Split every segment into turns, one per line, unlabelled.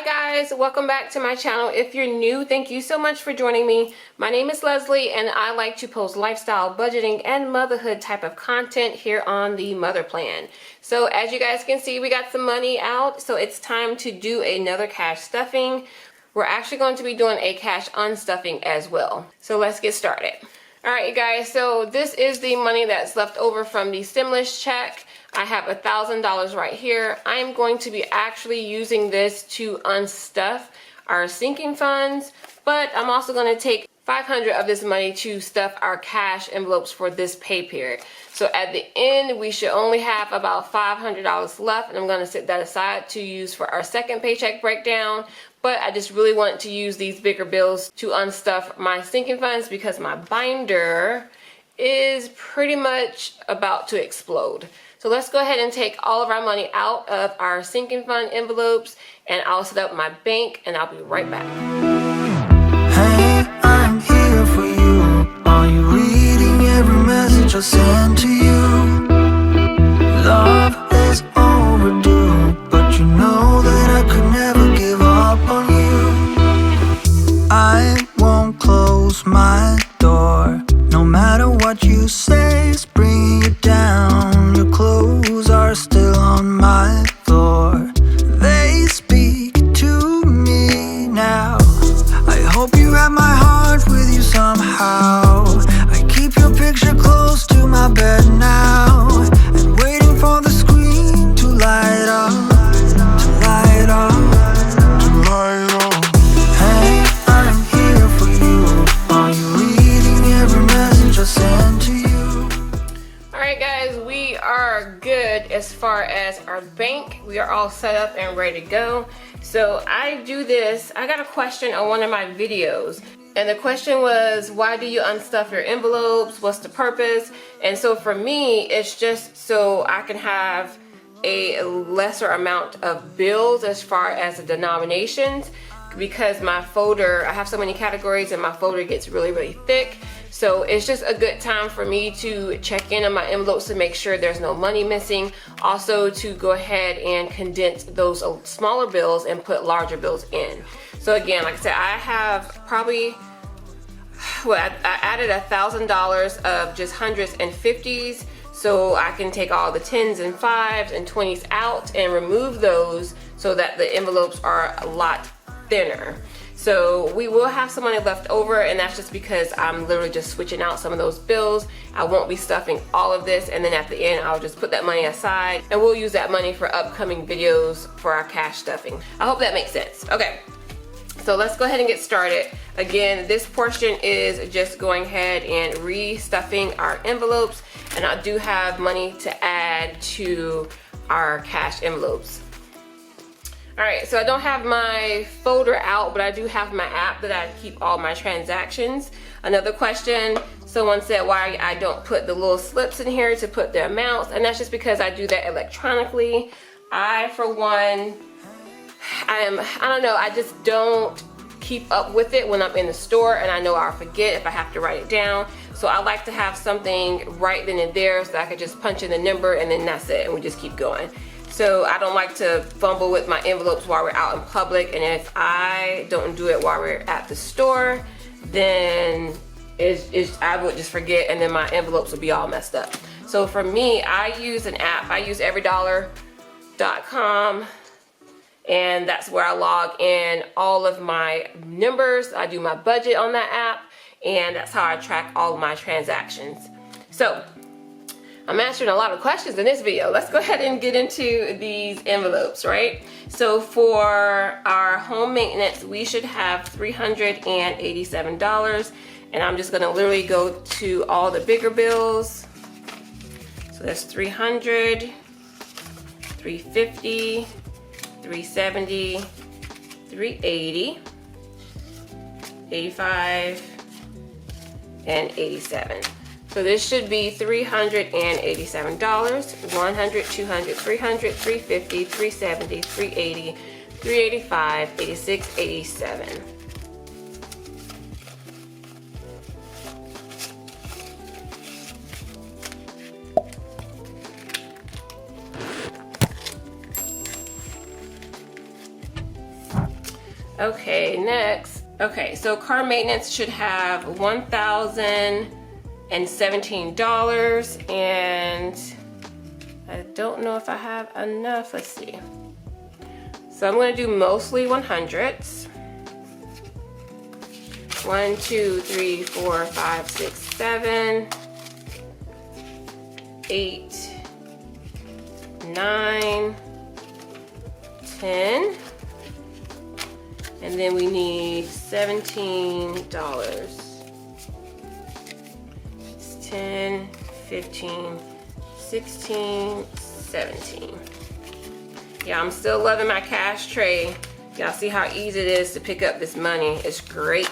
Hi guys, welcome back to my channel. If you're new, thank you so much for joining me. My name is Leslie and I like to post lifestyle, budgeting, and motherhood type of content here on the Mother Plan. So as you guys can see, we got some money out, so it's time to do another cash stuffing. We're actually going to be doing a cash unstuffing as well. So let's get started. Alright you guys, so this is the money that's left over from the stimulus check. I have $1,000 right here. I am going to be actually using this to unstuff our sinking funds, but I'm also going to take $500 of this money to stuff our cash envelopes for this pay period. So at the end, we should only have about $500 left, and I'm going to set that aside to use for our second paycheck breakdown. But I just really want to use these bigger bills to unstuff my sinking funds because my binder is pretty much about to explode. So let's go ahead and take all of our money out of our sinking fund envelopes, and I'll set up my bank and I'll be right back.
Hey, I'm here for you. Are you reading every message I send to you? Love is overdue, but you know that I could never give up on you. I won't close my door, no matter what you say, it's bringing you down. Your clothes are still on my floor, they speak to me now. I hope you have my heart with you somehow. I keep your picture close to my bed now, and waiting for the screen to light up, to light up, to light up. Hey, I'm here for you. Are you reading every message I send to you?
Alright guys, we are good as far as our bank. We are all set up and ready to go. So I do this, I got a question on one of my videos, and the question was, why do you unstuff your envelopes? What's the purpose? And so for me, it's just so I can have a lesser amount of bills as far as the denominations, because my folder, I have so many categories and my folder gets really thick. So it's just a good time for me to check in on my envelopes to make sure there's no money missing. Also to go ahead and condense those smaller bills and put larger bills in. So again, like I said, I have probably, well, I added $1,000 of just hundreds and fifties, so I can take all the tens and fives and 20s out and remove those so that the envelopes are a lot thinner. So we will have some money left over, and that's just because I'm literally just switching out some of those bills. I won't be stuffing all of this, and then at the end I'll just put that money aside and we'll use that money for upcoming videos for our cash stuffing. I hope that makes sense. Okay, so let's go ahead and get started. Again, this portion is just going ahead and restuffing our envelopes, and I do have money to add to our cash envelopes. Alright, so I don't have my folder out, but I do have my app that I keep all my transactions. Another question, someone said why I don't put the little slips in here to put the amounts, and that's just because I do that electronically. I, for one, I don't know, I just don't keep up with it when I'm in the store, and I know I'll forget if I have to write it down. So I like to have something right then and there so that I can just punch in the number and then that's it, and we just keep going. So I don't like to fumble with my envelopes while we're out in public, and if I don't do it while we're at the store, then I would just forget, and then my envelopes will be all messed up. So for me, I use an app. I use everydollar.com, and that's where I log in all of my numbers. I do my budget on that app, and that's how I track all of my transactions. So I'm answering a lot of questions in this video. Let's go ahead and get into these envelopes, right? So for our home maintenance, we should have $387, and I'm just gonna literally go to all the bigger bills. So that's $300, $350, $370, $380, $85, and $87. So this should be $387. $100, $200, $300, $350, $370, $380, $385, $86, $87. Okay, next. Okay, so car maintenance should have $1,017, and I don't know if I have enough. Let's see. So I'm going to do mostly 100s. 1, 2, 3, 4, 5, 6, 7, 8, 9, 10, and then we need $17. It's 10, 15, 16, 17. Yeah, I'm still loving my cash tray. Y'all see how easy it is to pick up this money. It's great.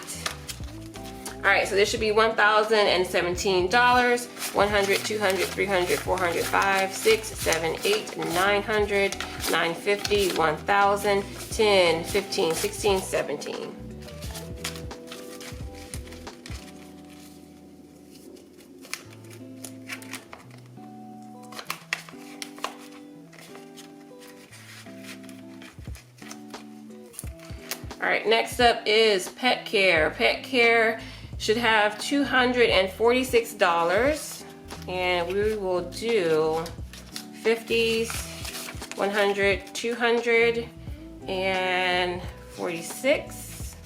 All right, so this should be $1,017. 100, 200, 300, 400, 5, 6, 7, 8, 900, 950, 1,000, 10, 15, 16, 17. All right, next up is pet care. Pet care should have $246, and we will do 50s, 100, 200, and 46.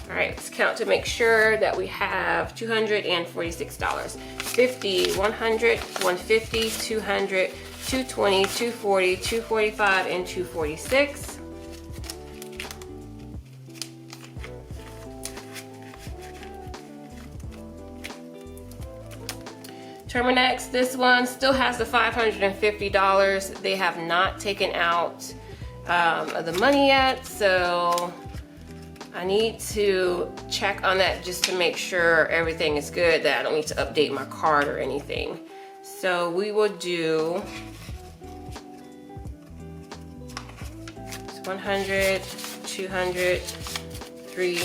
All right, let's count to make sure that we have $246. 50, 100, 150, 200, 220, 240, 245, and 246. Terminex, this one still has the $550. They have not taken out the money yet, so I need to check on that just to make sure everything is good, that I don't need to update my card or anything. So we will do 100, 200, 3,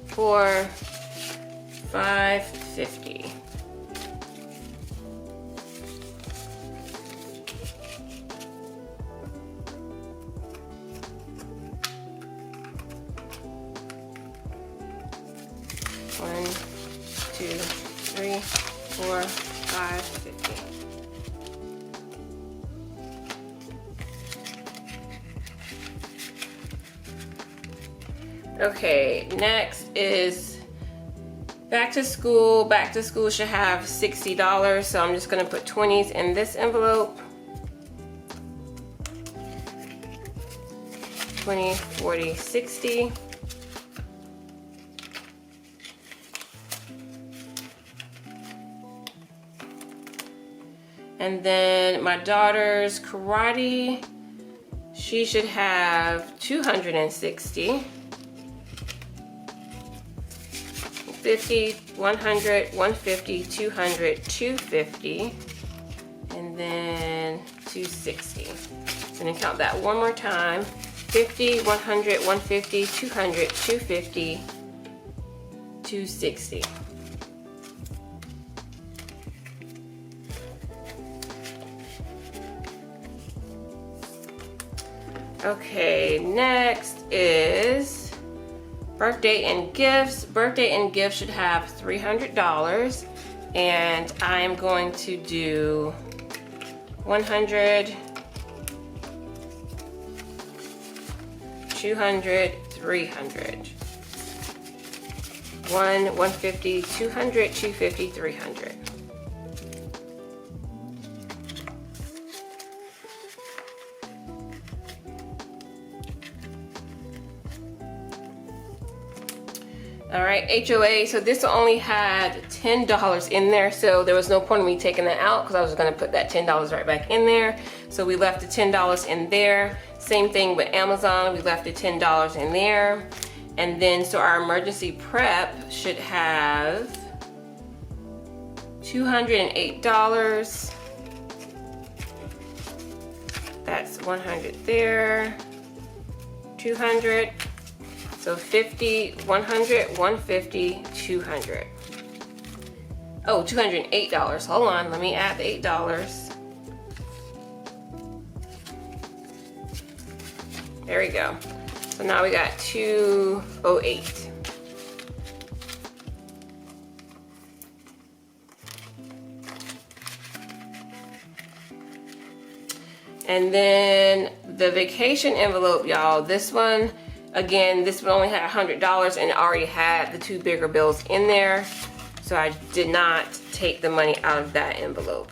4, 5, 50. One, 2, 3, 4, 5, 50. Okay, next is back to school. Back to school should have $60, so I'm just gonna put 20s in this envelope. 20, 40, 60. And then my daughter's karate, she should have 260. 50, 100, 150, 200, 250, and then 260. I'm gonna count that one more time. 50, 100, 150, 200, 250, 260. Okay, next is birthday and gifts. Birthday and gifts should have $300, and I am going to do 100, 200, 300. 150, 200, 250, 300. All right, HOA, so this only had $10 in there, so there was no point in me taking that out because I was gonna put that $10 right back in there. So we left the $10 in there. Same thing with Amazon, we left the $10 in there. And then, so our emergency prep should have $208. That's 100 there, 200. So 50, 100, 150, 200. Oh, $208. Hold on, let me add the $8. There we go. So now we got 208. And then the vacation envelope, y'all, this one, again, this one only had $100 and it already had the 2 bigger bills in there. So I did not take the money out of that envelope.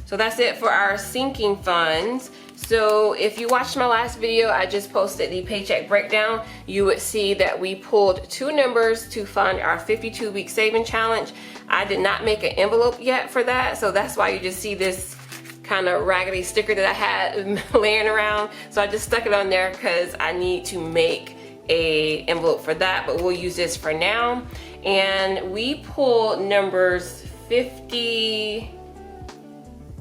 So that's it for our sinking funds. So if you watched my last video, I just posted the paycheck breakdown. You would see that we pulled 2 numbers to fund our 52-week saving challenge. I did not make an envelope yet for that, so that's why you just see this kind of raggedy sticker that I had laying around. So I just stuck it on there because I need to make a envelope for that, but we'll use this for now. And we pulled numbers 50,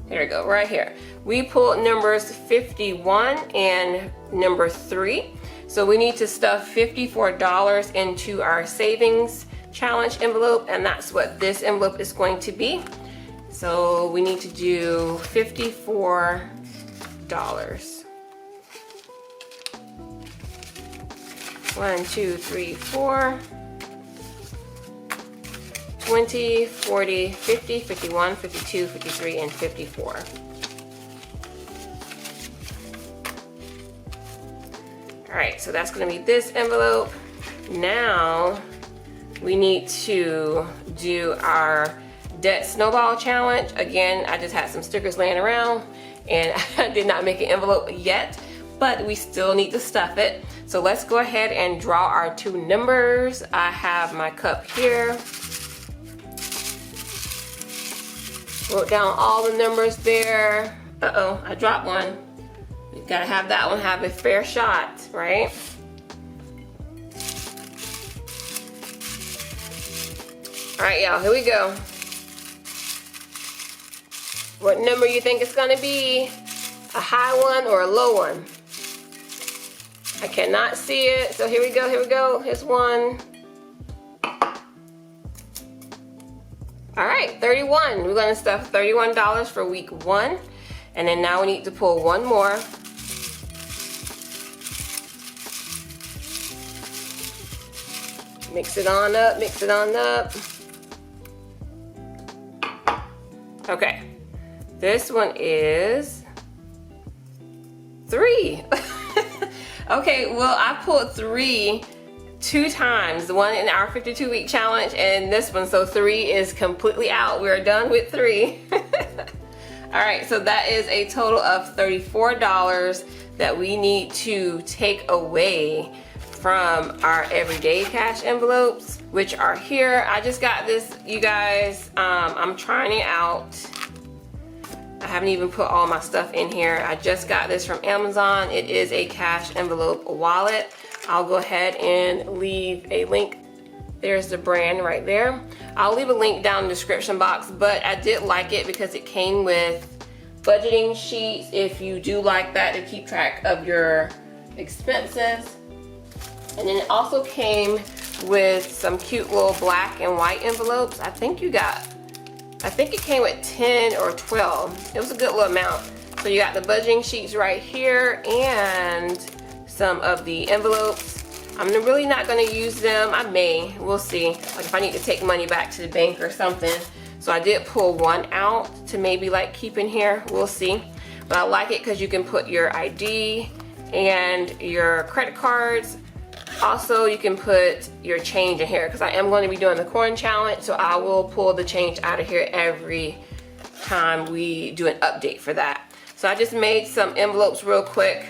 here we go, right here. We pulled numbers 51 and number 3. So we need to stuff $54 into our savings challenge envelope, and that's what this envelope is going to be. So we need to do $54. 1, 2, 3, 4. 20, 40, 50, 51, 52, 53, and 54. All right, so that's gonna be this envelope. Now we need to do our debt snowball challenge. Again, I just had some stickers laying around and I did not make an envelope yet, but we still need to stuff it. So let's go ahead and draw our 2 numbers. I have my cup here. Wrote down all the numbers there. Uh-oh, I dropped one. You gotta have that one have a fair shot, right? All right, y'all, here we go. What number you think it's gonna be? A high one or a low one? I cannot see it, so here we go, here we go. Here's one. All right, 31. We're gonna stuff $31 for week 1. And then now we need to pull one more. Mix it on up, mix it on up. Okay, this one is 3. Okay, well, I pulled 3 2 times, the one in our 52-week challenge and this one, so 3 is completely out. We're done with 3. All right, so that is a total of $34 that we need to take away from our everyday cash envelopes, which are here. I just got this, you guys. I'm trying it out. I haven't even put all my stuff in here. I just got this from Amazon. It is a cash envelope wallet. I'll go ahead and leave a link. There's the brand right there. I'll leave a link down in the description box, but I did like it because it came with budgeting sheets if you do like that to keep track of your expenses. And then it also came with some cute little black and white envelopes. I think it came with 10 or 12. It was a good little amount. So you got the budgeting sheets right here and some of the envelopes. I'm really not gonna use them. I may, we'll see. Like if I need to take money back to the bank or something. So I did pull one out to maybe like keep in here, we'll see. But I like it because you can put your ID and your credit cards. Also, you can put your change in here because I am going to be doing the coin challenge, so I will pull the change out of here every time we do an update for that. So I just made some envelopes real quick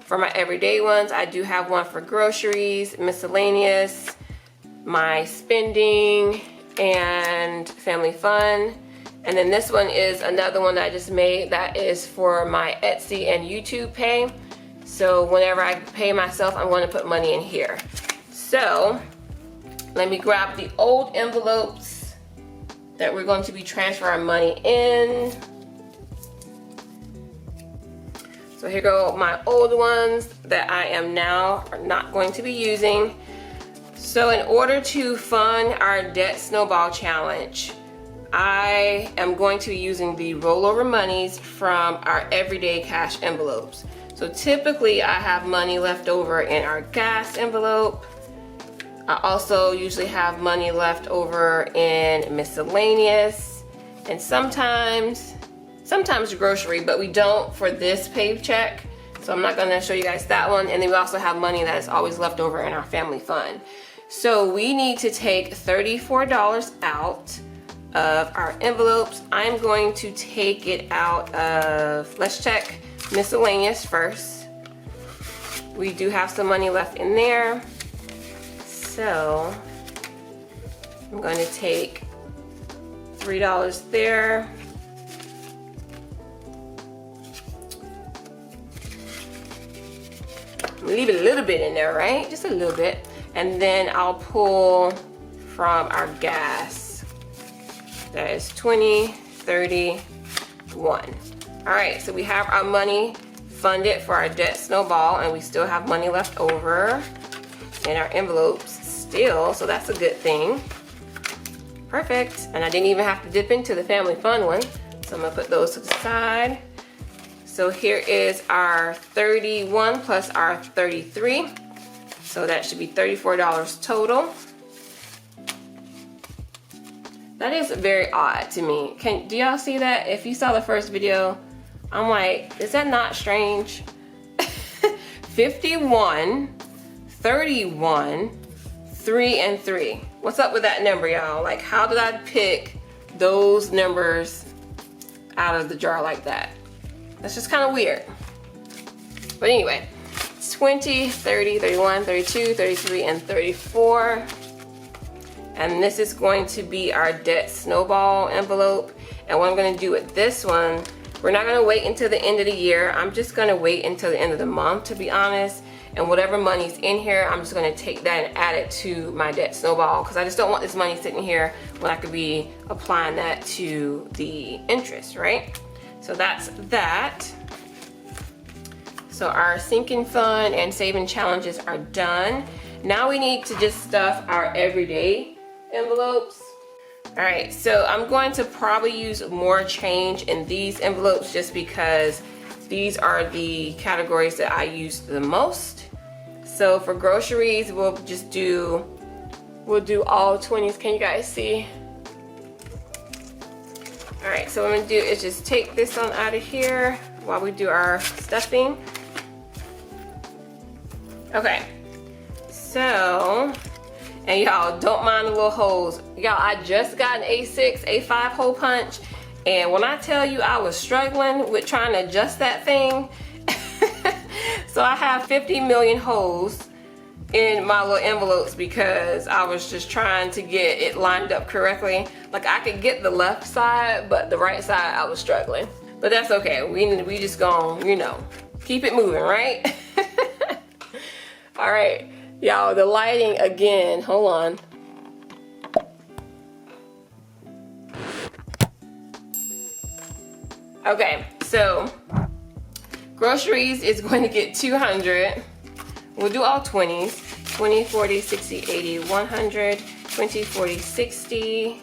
for my everyday ones. I do have one for groceries, miscellaneous, my spending, and family fun. And then this one is another one that I just made that is for my Etsy and YouTube pay. So whenever I pay myself, I'm going to put money in here. So let me grab the old envelopes that we're going to be transferring money in. So here go my old ones that I am now not going to be using. So in order to fund our debt snowball challenge, I am going to be using the rollover monies from our everyday cash envelopes. So typically I have money left over in our gas envelope. I also usually have money left over in miscellaneous, and sometimes grocery, but we don't for this paycheck. So I'm not gonna show you guys that one. And then we also have money that is always left over in our family fund. So we need to take $34 out of our envelopes. I'm going to take it out of, let's check miscellaneous first. We do have some money left in there. So I'm going to take $3 there. Leave a little bit in there, right? Just a little bit. And then I'll pull from our gas. That is 20, 30, 1. All right, so we have our money funded for our debt snowball, and we still have money left over in our envelopes still, so that's a good thing. Perfect. And I didn't even have to dip into the family fun one, so I'm gonna put those to the side. So here is our 31 plus our 33. So that should be $34 total. That is very odd to me. Do y'all see that? If you saw the first video, I'm like, is that not strange? 51, 31, 3 and 3. What's up with that number, y'all? Like, how did I pick those numbers out of the jar like that? That's just kind of weird. But anyway, 20, 30, 31, 32, 33, and 34. And this is going to be our debt snowball envelope. And what I'm going to do with this one, we're not going to wait until the end of the year. I'm just going to wait until the end of the month, to be honest. And whatever money's in here, I'm just going to take that and add it to my debt snowball, because I just don't want this money sitting here when I could be applying that to the interest, right? So that's that. So our sinking fund and saving challenges are done. Now we need to just stuff our everyday envelopes. All right, so I'm going to probably use more change in these envelopes just because these are the categories that I use the most. So for groceries, we'll do all 20s. Can you guys see? All right, so what I'm gonna do is just take this one out of here while we do our stuffing. Okay, so, and y'all don't mind the little holes. Y'all, I just got an A6, A5 hole punch, and when I tell you I was struggling with trying to adjust that thing, so I have 50 million holes in my little envelopes because I was just trying to get it lined up correctly. Like, I could get the left side, but the right side I was struggling. But that's okay. We just gonna, you know, keep it moving, right? All right, y'all, the lighting again. Hold on. Okay, so groceries is going to get 200. We'll do all 20s. 20, 40, 60, 80, 100, 20, 40, 60,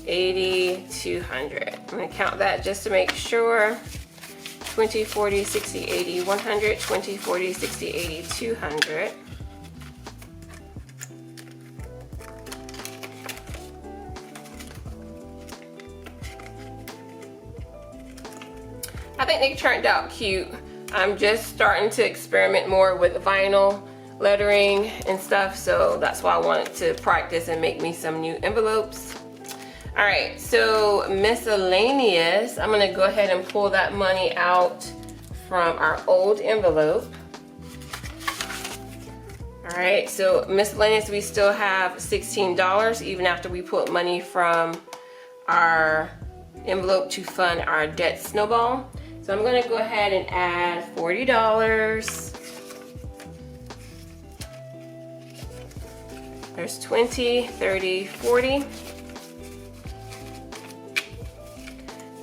80, 200. I'm gonna count that just to make sure. 20, 40, 60, 80, 100, 20, 40, 60, 80, 200. I think they turned out cute. I'm just starting to experiment more with vinyl lettering and stuff, so that's why I wanted to practice and make me some new envelopes. All right, so miscellaneous, I'm gonna go ahead and pull that money out from our old envelope. All right, so miscellaneous, we still have $16 even after we put money from our envelope to fund our debt snowball. So I'm gonna go ahead and add $40. There's 20, 30, 40.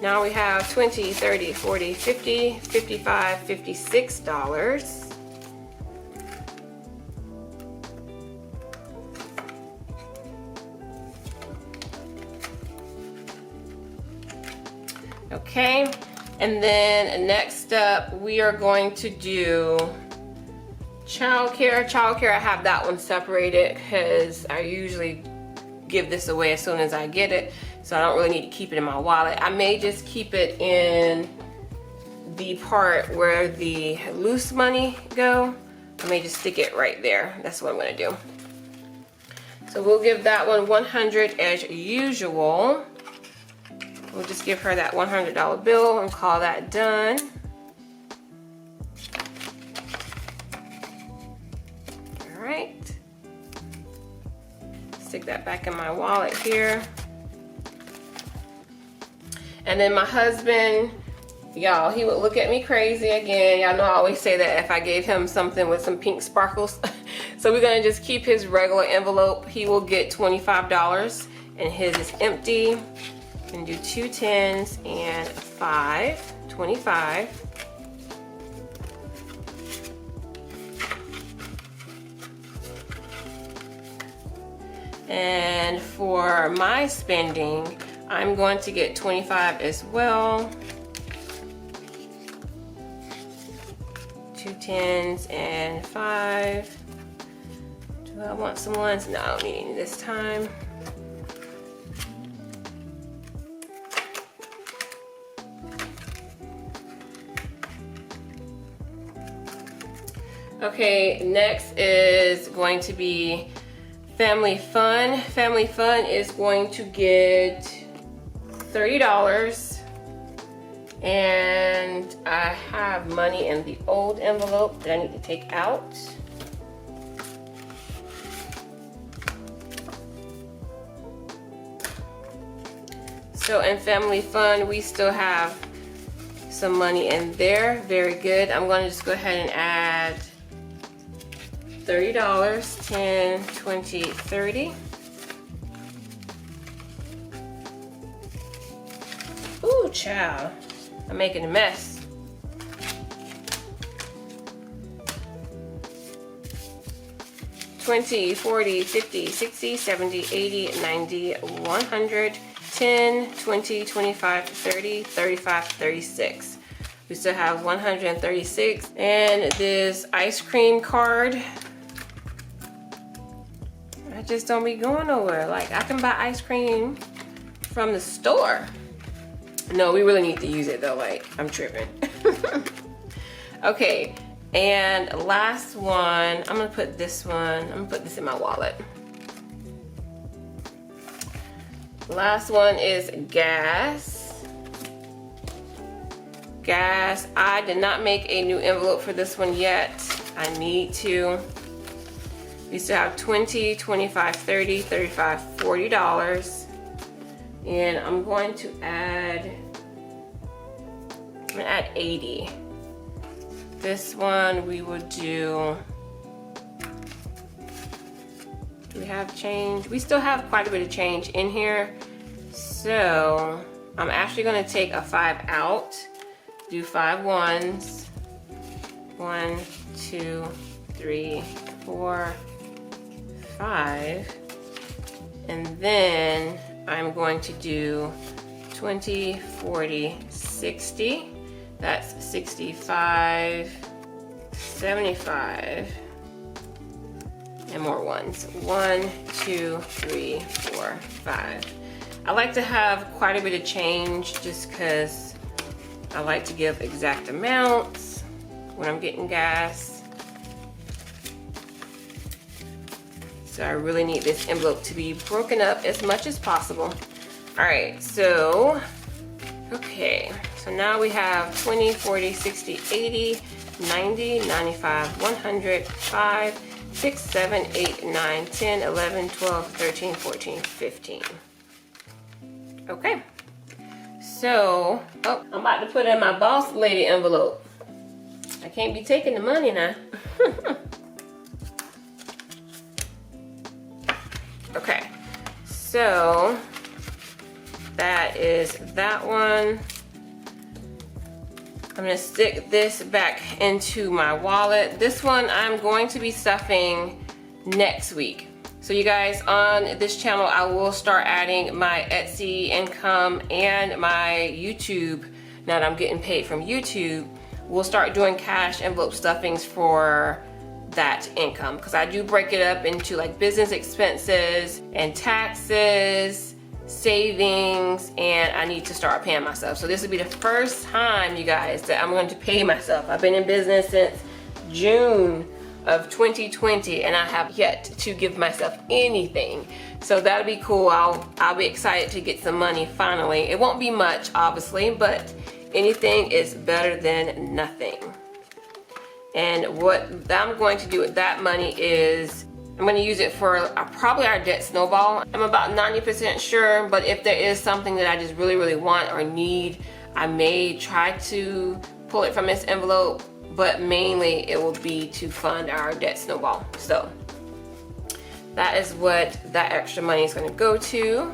Now we have 20, 30, 40, 50, 55, $56. Okay, And then next up, we are going to do childcare. Childcare, I have that one separated because I usually give this away as soon as I get it. So I don't really need to keep it in my wallet. I may just keep it in the part where the loose money go. I may just stick it right there. That's what I'm gonna do. So we'll give that one 100 as usual. We'll just give her that $100 bill and call that done. All right. Stick that back in my wallet here. And then my husband, y'all, he would look at me crazy again. Y'all know I always say that if I gave him something with some pink sparkles. So we're gonna just keep his regular envelope. He will get $25 and his is empty. And do 2 10s and 5, 25. And for my spending, I'm going to get 25 as well. 2 10s and 5. Do I want some ones? No, I don't need any this time. Okay, next is going to be Family Fun. Family Fun is going to get $30. And I have money in the old envelope that I need to take out. So in Family Fun, we still have some money in there. Very good. I'm going to just go ahead and add $30, 10, 20, 30. Ooh, child. I'm making a mess. $20, $40, $50, $60, $70, $80, $90, $100, $10, $20, $25, $30, $35, $36. We still have $136. And this ice cream card, I just don't be going nowhere. Like, I can buy ice cream from the store. No, we really need to use it though, like, I'm tripping. Okay, and last one, I'm gonna put this in my wallet. Last one is gas. Gas, I did not make a new envelope for this one yet. I need to. We still have $20, $25, $30, $35, $40. And I'm going to add, $80. This one we will do we have change? We still have quite a bit of change in here. So I'm actually gonna take a 5 out, do 5 ones. 1, 2, 3, 4, 5. And then I'm going to do 20, 40, 60. That's 65, 75, and more ones. 1, 2, 3, 4, 5. I like to have quite a bit of change just because I like to give exact amounts when I'm getting gas. So I really need this envelope to be broken up as much as possible. All right, so, okay. So now we have 20, 40, 60, 80, 90, 95, 100, 5, 6, 7, 8, 9, 10, 11, 12, 13, 14, 15. Okay. So, oh, I'm about to put in my boss lady envelope. I can't be taking the money now. Okay. So, that is that one. I'm gonna stick this back into my wallet. This one I'm going to be stuffing next week. So you guys, on this channel, I will start adding my Etsy income and my YouTube now that I'm getting paid from YouTube, we'll start doing cash envelope stuffings for that income, because I do break it up into like business expenses and taxes, savings, and I need to start paying myself. So this will be the first time, you guys, that I'm going to pay myself. I've been in business since June of 2020 and I have yet to give myself anything. So that'll be cool. I'll be excited to get some money finally. It won't be much, obviously, but anything is better than nothing. And what I'm going to do with that money is I'm going to use it for probably our debt snowball. I'm about 90% sure, but if there is something that I just really, really want or need, I may try to pull it from this envelope, but mainly it will be to fund our debt snowball. So that is what that extra money is going to go to.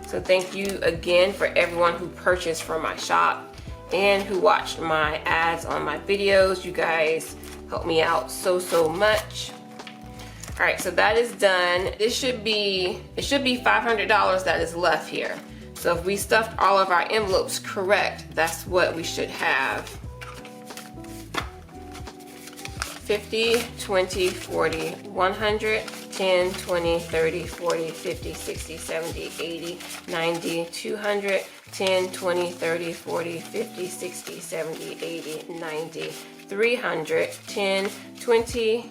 So thank you again for everyone who purchased from my shop and who watched my ads on my videos. You guys help me out so much. All right, so that is done. It should be $500 that is left here. So if we stuffed all of our envelopes correct, that's what we should have. 50, 20, 40, 100, 10, 20, 30, 40, 50, 60, 70, 80, 90, 200, 10, 20, 30, 40, 50, 60, 70, 80, 90, 300, 10, 20,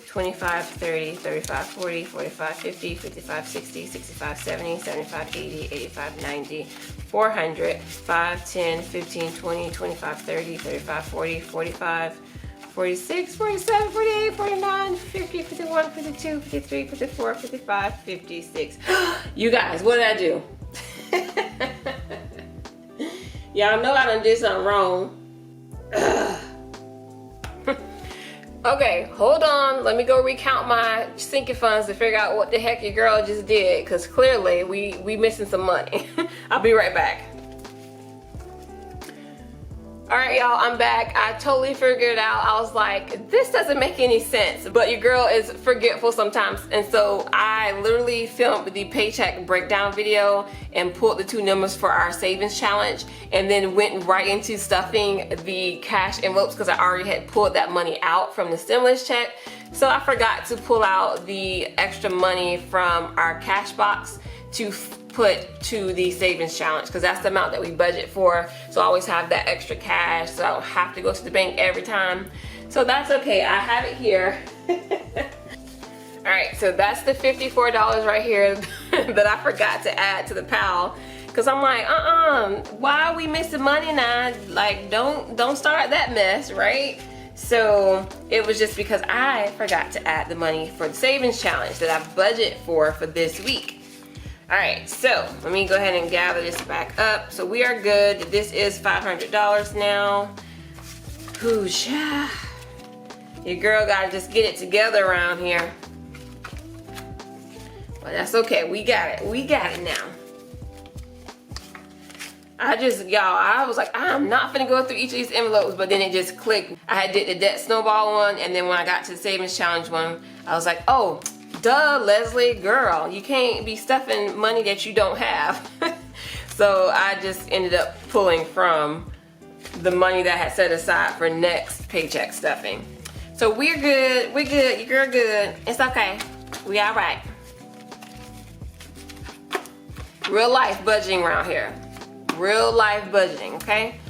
25, 30, 35, 40, 45, 50, 55, 60, 65, 70, 75, 80, 85, 90, 400, 5, 10, 15, 20, 25, 30, 35, 40, 45, 46, 47, 48, 49, 50, 51, 52, 53, 54, 55, 56. You guys, what did I do? Y'all know I done did something wrong. Okay, hold on. Let me go recount my sinking funds to figure out what the heck your girl just did, because clearly we missing some money. I'll be right back. All right, y'all, I'm back. I totally figured it out. I was like, this doesn't make any sense, but your girl is forgetful sometimes. And so I literally filmed the paycheck breakdown video and pulled the two numbers for our savings challenge and then went right into stuffing the cash envelopes because I already had pulled that money out from the stimulus check. So I forgot to pull out the extra money from our cash box to put to the savings challenge, because that's the amount that we budget for. So I always have that extra cash, so I don't have to go to the bank every time. So that's okay, I have it here. All right, so that's the $54 right here that I forgot to add to the pal, because I'm like, why are we missing money now? Like, don't start that mess, right? So it was just because I forgot to add the money for the savings challenge that I budget for this week. All right, so let me go ahead and gather this back up. So we are good. This is $500 now. Whoosh. Your girl gotta just get it together around here. But that's okay, we got it. We got it now. I was like, I'm not gonna go through each of these envelopes, but then it just clicked. I had did the debt snowball one, and then when I got to the savings challenge one, I was like, oh, duh, Leslie, girl, you can't be stuffing money that you don't have. So I just ended up pulling from the money that I had set aside for next paycheck stuffing. So we're good, your girl good, it's okay, we all right. Real life budgeting around here. Real life budgeting, okay?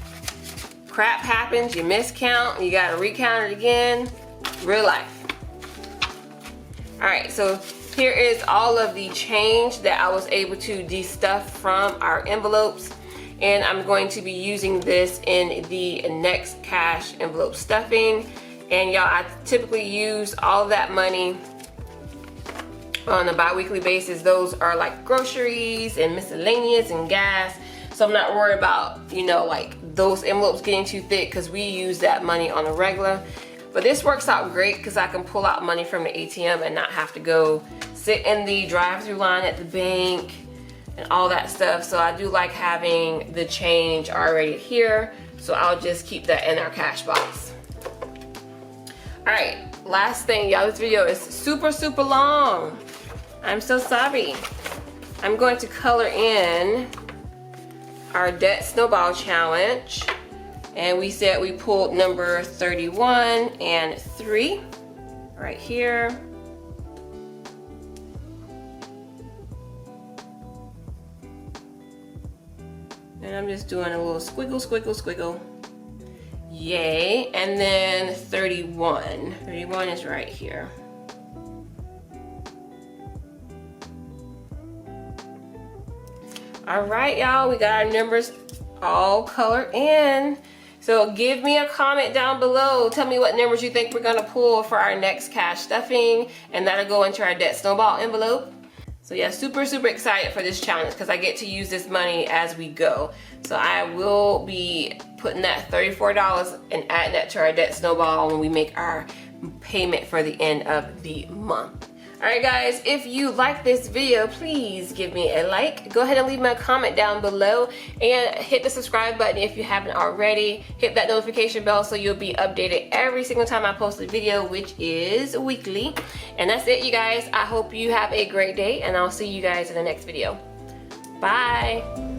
Crap happens, you miscount, you gotta recount it again. Real life. All right, so here is all of the change that I was able to de-stuff from our envelopes, and I'm going to be using this in the next cash envelope stuffing. And y'all, I typically use all of that money on a bi-weekly basis. Those are like groceries and miscellaneous and gas. So I'm not worried about, you know, like those envelopes getting too thick, because we use that money on a regular. But this works out great because I can pull out money from the ATM and not have to go sit in the drive-through line at the bank and all that stuff. So I do like having the change already here. So I'll just keep that in our cash box. All right, last thing, y'all, this video is super long. I'm so sorry. I'm going to color in our debt snowball challenge. And we said we pulled number 31 and 3 right here. And I'm just doing a little squiggle, squiggle, squiggle. Yay. And then 31. 31 is right here. All right, y'all, we got our numbers all colored in. So give me a comment down below. Tell me what numbers you think we're gonna pull for our next cash stuffing, and that'll go into our debt snowball envelope. So yeah, super, super excited for this challenge because I get to use this money as we go. So I will be putting that $34 and adding that to our debt snowball when we make our payment for the end of the month. Alright guys, if you like this video, please give me a like. Go ahead and leave me a comment down below and hit the subscribe button if you haven't already. Hit that notification bell so you'll be updated every single time I post a video, which is weekly. And that's it, you guys. I hope you have a great day, and I'll see you guys in the next video. Bye!